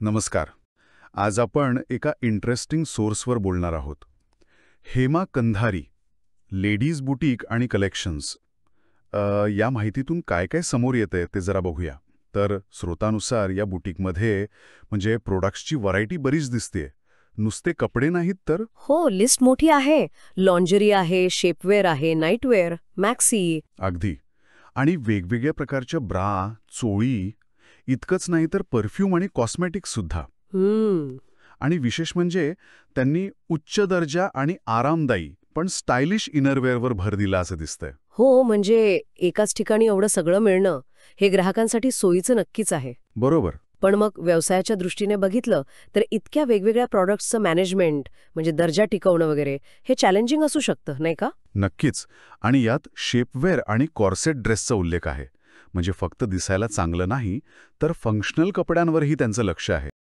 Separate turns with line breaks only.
नमस्कार. आज आपण एका इंटरेस्टिंग सोर्सवर बोलणार आहोत. हेमा कंधारी, लेडीज बुटीक आणि कलेक्शन्स. या माहितीतून काय काय समोर येतंय ते जरा बघूया. तर स्रोतानुसार या बुटीकमध्ये म्हणजे प्रोडक्ट्सची व्हरायटी बरीच दिसतेय. नुसते कपडे नाहीत तर.
हो, लिस्ट मोठी आहे. लॉन्जरी आहे, शेपवेअर आहे, नाईटवेअर, मॅक्सी.
अगदी. आणि वेगवेगळ्या प्रकारच्या ब्रा, चोळी, इतकंच नाही तर परफ्यूम आणि कॉस्मेटिक्स सुद्धा.
हम्म.
आणि विशेष म्हणजे त्यांनी उच्च दर्जा आणि आरामदायी पण स्टायलिश इनरवेअरवर भर दिला असं दिसतंय.
हो, म्हणजे एकाच ठिकाणी एवढं सगळं मिळणं हे ग्राहकांसाठी सोयीचं नक्कीच आहे.
बरोबर.
पण मग व्यवसायाच्या दृष्टीने बघितलं तर इतक्या वेगवेगळ्या प्रॉडक्ट्सचं मॅनेजमेंट म्हणजे दर्जा टिकवणं वगैरे हे चॅलेंजिंग असू शकतं, नाही का?
नक्कीच. आणि यात शेपवेअर आणि कॉर्सेट ड्रेसचा उल्लेख आहे. म्हणजे फक्त दिसायला चांगलं नाही तर फंक्शनल कपड्यांवरही त्यांचं लक्ष आहे.